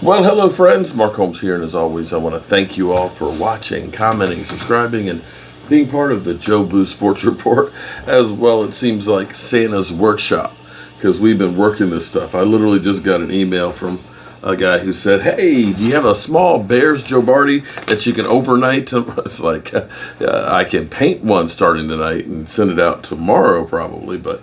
Well, hello, friends. Mark Holmes here, and as always, I want to thank you all for watching, commenting, subscribing, and being part of the Joe Boo Sports Report. As well, it seems like Santa's workshop because we've been working this stuff. I literally just got an email from a guy who said, "Hey, do you have a small Bears Joe Barty that you can overnight?" It's like I can paint one starting tonight and send it out tomorrow, probably, but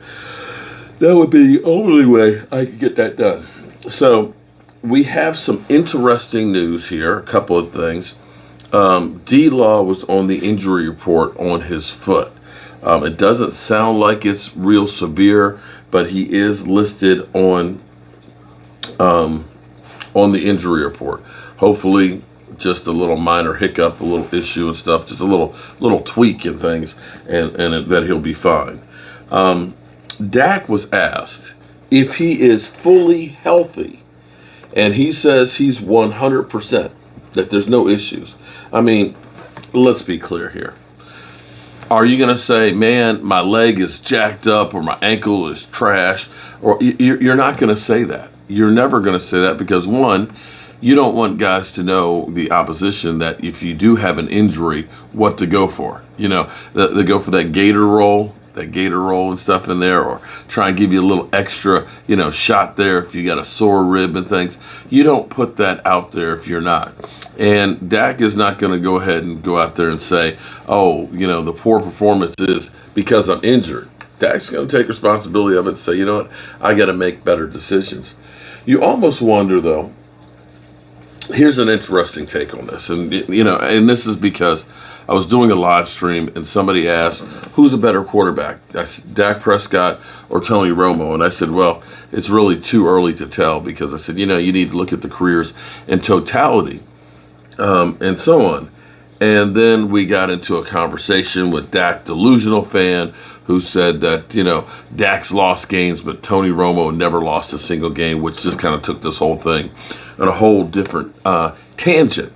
that would be the only way I could get that done. So we have some interesting news here, a couple of things. D-Law was on the injury report on his foot. It doesn't sound like it's real severe, but he is listed on the injury report. Hopefully just a little minor hiccup, a little issue and stuff, just a little tweak and things, and that he'll be fine. Dak was asked if he is fully healthy, and he says he's 100%, that there's no issues. I mean, let's be clear here. Are you going to say, man, my leg is jacked up or my ankle is trash? Or you're not going to say that. You're never going to say that because, one, you don't want guys to know, the opposition, that if you do have an injury, what to go for. You know, they go for that gator roll and stuff in there, or try and give you a little extra, shot there if you got a sore rib and things. You don't put that out there if you're not. And Dak is not going to go ahead and go out there and say, oh, the poor performance is because I'm injured. Dak's going to take responsibility of it and say, you know what, I got to make better decisions. You almost wonder, though, here's an interesting take on this. And, and this is because I was doing a live stream and somebody asked, who's a better quarterback, Dak Prescott or Tony Romo? And I said, well, it's really too early to tell, because I said, you need to look at the careers in totality, and so on. And then we got into a conversation with Dak delusional fan who said that, Dak's lost games, but Tony Romo never lost a single game, which just kind of took this whole thing on a whole different tangent.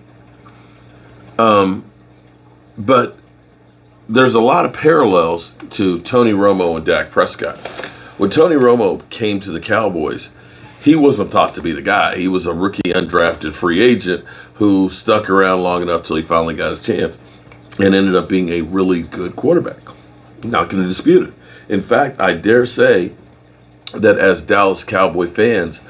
But there's a lot of parallels to Tony Romo and Dak Prescott. When Tony Romo came to the Cowboys, he wasn't thought to be the guy. He was a rookie undrafted free agent who stuck around long enough till he finally got his chance and ended up being a really good quarterback. Not going to dispute it. In fact, I dare say that as Dallas Cowboy fans,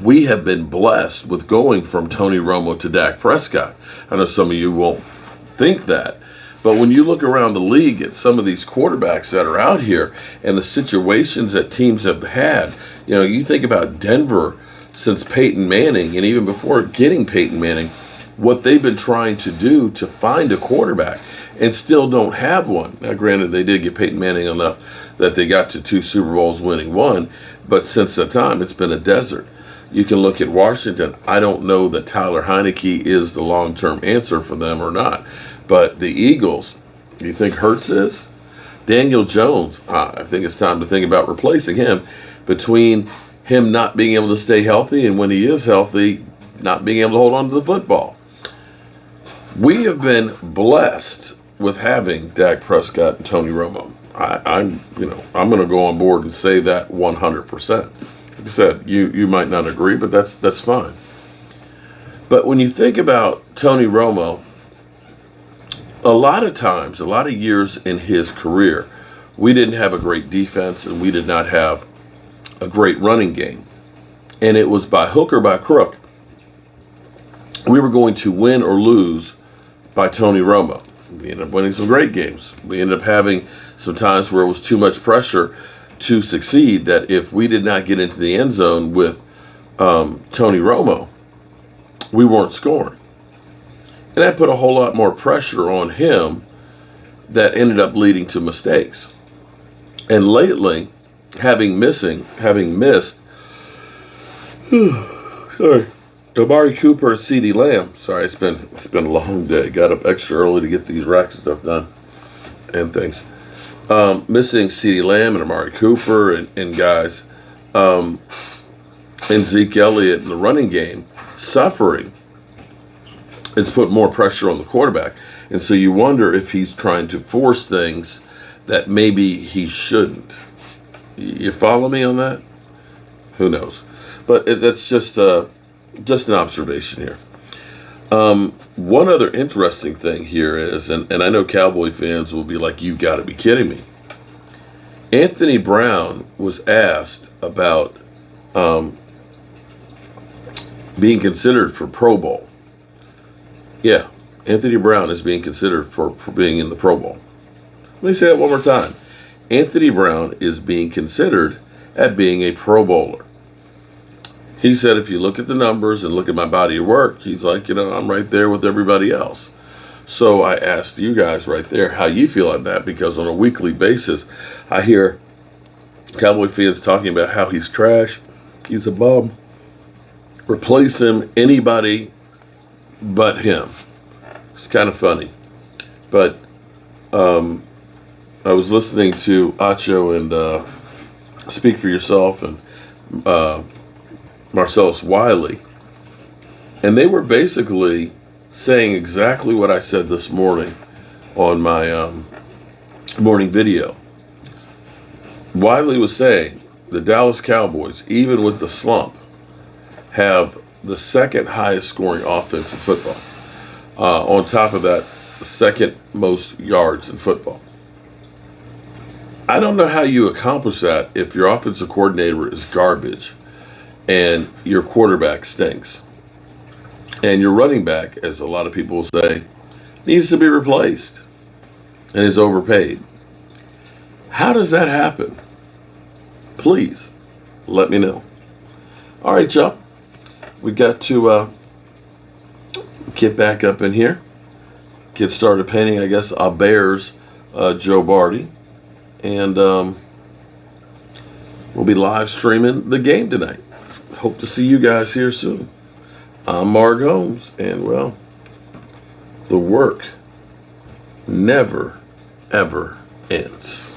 we have been blessed with going from Tony Romo to Dak Prescott. I know some of you won't think that, but when you look around the league at some of these quarterbacks that are out here and the situations that teams have had, you think about Denver since Peyton Manning, and even before getting Peyton Manning, what they've been trying to do to find a quarterback and still don't have one. Now, granted, they did get Peyton Manning enough that they got to 2 Super Bowls, winning 1, but since that time, it's been a desert. You can look at Washington. I don't know that Tyler Heineke is the long-term answer for them or not. But the Eagles, you think Hurts is? Daniel Jones, I think it's time to think about replacing him, between him not being able to stay healthy and when he is healthy, not being able to hold on to the football. We have been blessed with having Dak Prescott and Tony Romo. I'm going to go on board and say that 100%. Like I said, you might not agree, but that's fine. But when you think about Tony Romo, a lot of years in his career, we didn't have a great defense and we did not have a great running game. And it was by hook or by crook, we were going to win or lose by Tony Romo. We ended up winning some great games. We ended up having some times where it was too much pressure to succeed, that if we did not get into the end zone with Tony Romo, we weren't scoring. And that put a whole lot more pressure on him that ended up leading to mistakes. And lately, having missed, Amari Cooper and CeeDee Lamb. Sorry, it's been a long day. Got up extra early to get these racks and stuff done and things. Missing CeeDee Lamb and Amari Cooper and guys, and Zeke Elliott in the running game suffering, it's put more pressure on the quarterback. And so you wonder if he's trying to force things that maybe he shouldn't. You follow me on that? Who knows? But that's just Just an observation here. One other interesting thing here is, and I know Cowboy fans will be like, "You got to be kidding me." Anthony Brown was asked about being considered for Pro Bowl. Yeah, Anthony Brown is being considered for being in the Pro Bowl. Let me say that one more time. Anthony Brown is being considered at being a Pro Bowler. He said, if you look at the numbers and look at my body of work, he's like, I'm right there with everybody else. So I asked you guys right there how you feel on that, because on a weekly basis, I hear Cowboy fans talking about how he's trash, he's a bum, replace him, anybody but him. It's kind of funny. But I was listening to Acho and Speak for Yourself and Marcellus Wiley, and they were basically saying exactly what I said this morning on my morning video. Wiley was saying the Dallas Cowboys, even with the slump, have the second highest scoring offense in football. On top of that, the second most yards in football. I don't know how you accomplish that if your offensive coordinator is garbage and your quarterback stinks. And your running back, as a lot of people will say, needs to be replaced and is overpaid. How does that happen? Please let me know. All right, y'all. We got to get back up in here. Get started painting, I guess, a Bears Joe Barty. And we'll be live streaming the game tonight. Hope to see you guys here soon. I'm Mark Holmes, and well, the work never, ever ends.